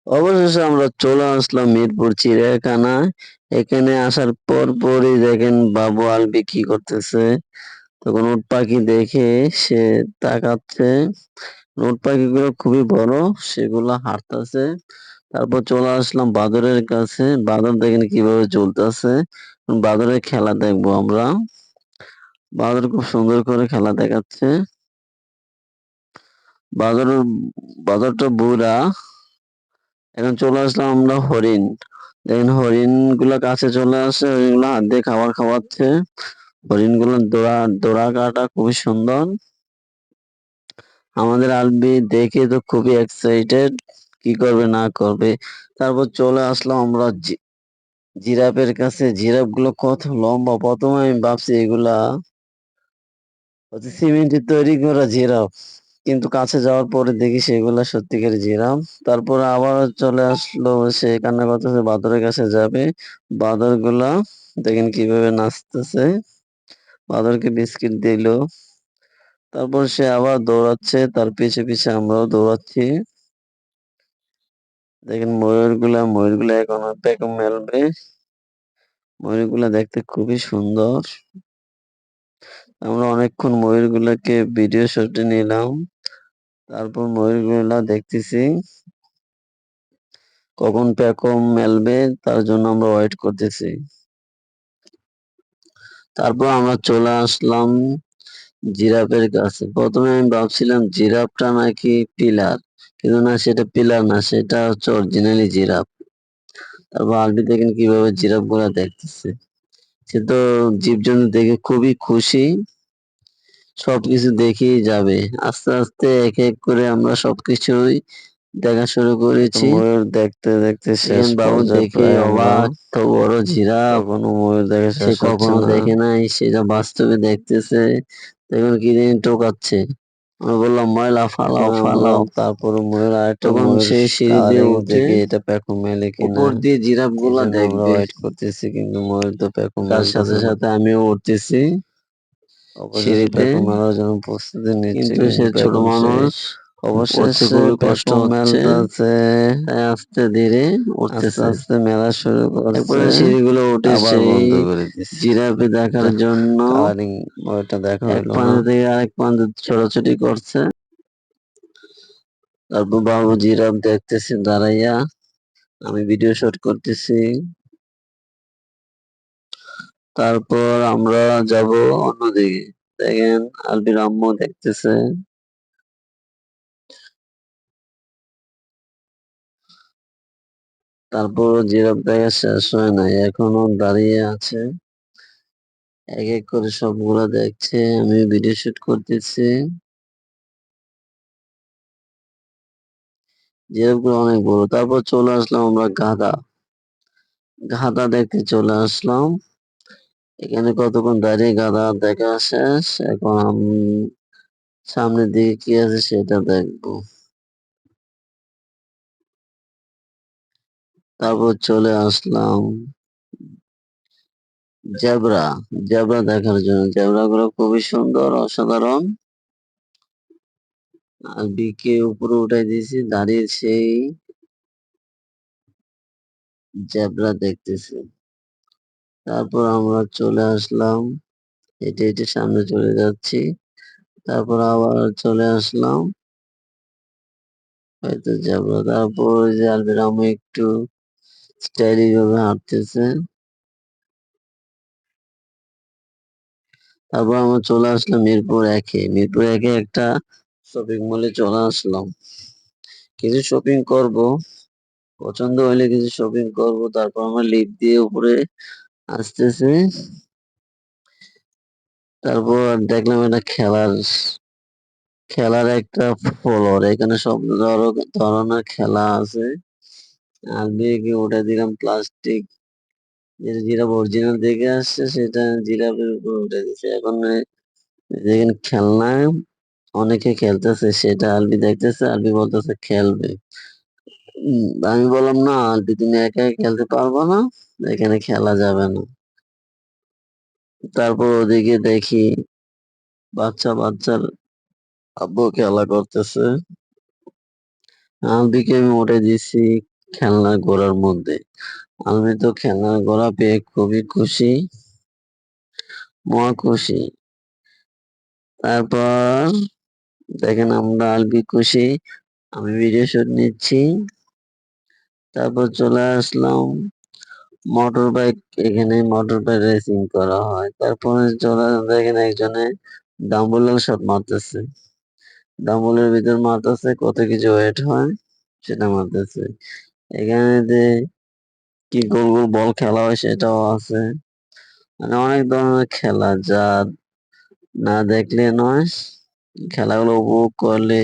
অবশেষে আমরা চলে আসলাম মিরপুর চিড়িয়াখানায়। এখানে আসার পরই দেখেন বাবু আলবি কি করতেছে। তখন উট পাখি দেখে সে তাকাচ্ছে। উট পাখিগুলো খুবই বড়, সেগুলো হাঁটতেছে। তারপর চলে আসলাম বাদরের কাছে। বাদর দেখেন কিভাবে চলতেছে। বাদরের খেলা দেখবো আমরা। বাদর খুব সুন্দর করে খেলা দেখাচ্ছে। বাদর বাদরটা বুড়া। এখন চলে আসলাম আমরা হরিণ। দেখেন হরিণ গুলা কাছে চলে আসে, হরিণ গুলো হাত দিয়ে খাবার খাওয়াচ্ছে। হরিণ গুলো দৌড়া কাটা খুবই সুন্দর। আমাদের আলবি দেখে তো খুবই এক্সাইটেড, কি করবে না করবে। তারপর চলে আসলাম আমরা জিরাফের কাছে। জিরাফ গুলো কত লম্বা! প্রথমে আমি ভাবছি এগুলা হচ্ছে সিমেন্টের তৈরি করা জিরাফ, কিন্তু কাছে যাওয়ার পরে দেখি সেগুলা সত্যিকারের জিরাফ। তারপর আবার চলে আসলো, সে কান্না করতেছে, বাদরের কাছে যাবে। বাদর গুলা দেখেন কিভাবে নাচতেছে। বাদরকে বিস্কিট দিল। তারপর সে আবার দৌড়াচ্ছে, তার পিছে পিছে আমরাও দৌড়াচ্ছি। দেখেন ময়ূর গুলা এখনো পেখম মেলবে। ময়ূর গুলা দেখতে খুবই সুন্দর। আমরা অনেকক্ষণ ময়ূর গুলাকে ভিডিও শুটে নিলাম। তারপর ময়ূর গুলা দেখতেছি কখন পেখম মেলবে, তার জন্য আমরা ওয়েট করতেছি। তারপর আমরা চলে আসলাম জিরাফের কাছে। প্রথমে আমি ভাবছিলাম জিরাফটা নাকি পিলার, কিন্তু না, সেটা পিলার না, সেটা হচ্ছে অরিজিনালি জিরাফ। তারপর আলবি দেখেন কিভাবে জিরাফ গুলা দেখতেছে। সে তো জীবজন্তু দেখে খুবই খুশি, সবকিছু দেখেই যাবে। আস্তে আস্তে এক এক করে আমরা সবকিছুই দেখা শুরু করেছি। ময়ূর দেখতে দেখতে শেষ বাবু দেখে অবাক, তো বড় জিরাফ কখনো ময়ূর দেখে সে কখনো দেখে নাই, সেটা বাস্তবে দেখতেছে। দেখুন কি দিন টোকাচ্ছে। আমরা বললাম ময়লা ফালাও ফালাও, তারপরে ময়ূর আরেকটা ময়ূর সেই সিঁড়ি দিয়ে উঠে এটা পেখম মেলে কিনা উপর দিয়ে জিরাফ গুলা দেখবে। ওয়েট করতেছি, কিন্তু ময়ূর তো পেখম তার সাথে সাথে আমিও উঠতেছি সিঁড়িতে মেলার জন্য প্রস্তুতি নিচ্ছি, কিন্তু সে ছোট মানুষ, অবশেষে খুবই কষ্ট হচ্ছে। তাই আস্তে ধীরে উঠতেছে, আস্তে মেলা শুরু করছে। এরপরে সিঁড়িগুলো উঠে সেই জিরাফে দেখার জন্য ওইটা দেখা এক প্রান্ত থেকে আরেক প্রান্তে ছোটাছুটি করছে। তারপর বাবু জিরাফ দেখতেছে দাঁড়াইয়া, আমি ভিডিও শুট করতেছি। তারপর আমরা যাব অন্যদিকে। দেখেন আলবির আম্মু দেখতেছে। তারপর জিরাফ দেখা শেষ হয় নাই, এখনো দাঁড়িয়ে আছে। এক এক করে সবগুলা দেখছে, আমি ভিডিও শুট করতেছি। জিরাফ গুলো অনেক বড়। তারপর চলে আসলাম আমরা গাধা। গাধা দেখতে চলে আসলাম। এখানে কতক্ষণ দাঁড়িয়ে গাধা দেখা শেষ। এখন আমি সামনের দিকে কি আছে সেটা দেখবো। তারপর চলে আসলাম জেব্রা। জেব্রা দেখার জন্য। জেব্রা গুলো খুবই সুন্দর, অসাধারণ। আর বিকে উপরে উঠাই দিয়েছি, দাঁড়িয়ে সেই জেব্রা দেখতেছি। তারপর আমরা চলে আসলাম, হেঁটে হেঁটে সামনে চলে যাচ্ছি। তারপর আবার চলে আসলাম, হয়তো জেব্রা। তারপর ওই যে আলবির আম্মু একটু স্টাইলিশ ভাবে হাঁটতেছে। তারপর আমরা চলে আসলাম মিরপুর একে। মিরপুর একে একটা শপিং মলে চলে আসলাম, কিছু শপিং করব। পছন্দ হইলে কিছু শপিং করব। তারপর আমরা লিফট দিয়ে উপরে আসতেছি। তারপর দেখলাম এটা খেলার একটা ফ্লোর। এখানে সব ধরনের খেলা আছে। আর দিয়ে উঠে দিলাম প্লাস্টিক, যেটা জিরাফ অরিজিনাল দেখে আসছে সেটা জিরাফের উপর উঠে দিচ্ছে। এখন দেখেন খেলনায় অনেকে খেলতেছে, সেটা আলবি দেখতেছে। আলবি বলতেছে খেলবে। আমি বললাম না আলবি, তুমি একা একা খেলতে পারবো না, এখানে খেলা যাবে না। তারপর ওদিকে দেখি বাচ্চার আব্বু খেলা করতেছে। আলবিকে আমি উঠে দিছি, খেলনার ঘোড়ার মধ্যে। আমি তো খেলনার ঘোড়া পেয়ে খুবই খুশি, মহা খুশি। তারপর দেখেন আমরা আলবি খুশি, আমি ভিডিও শুট নিচ্ছি। তারপর চলে আসলাম মোটর বাইক, এখানে মোটর বাইক রেসিং করা হয়। তারপরে চলে দেখেন একজনে ডাম্বল শট মারতেছে, ডাম্বলের ভিতর মারতেছে, কত কিছু ওয়েট হয় সেটা মারতেছে। এখানে যে কি গোল গোল বল খেলা হয় সেটাও আছে, মানে অনেক ধরনের খেলা যা না দেখলে নয়, খেলাগুলো উপভোগ করলে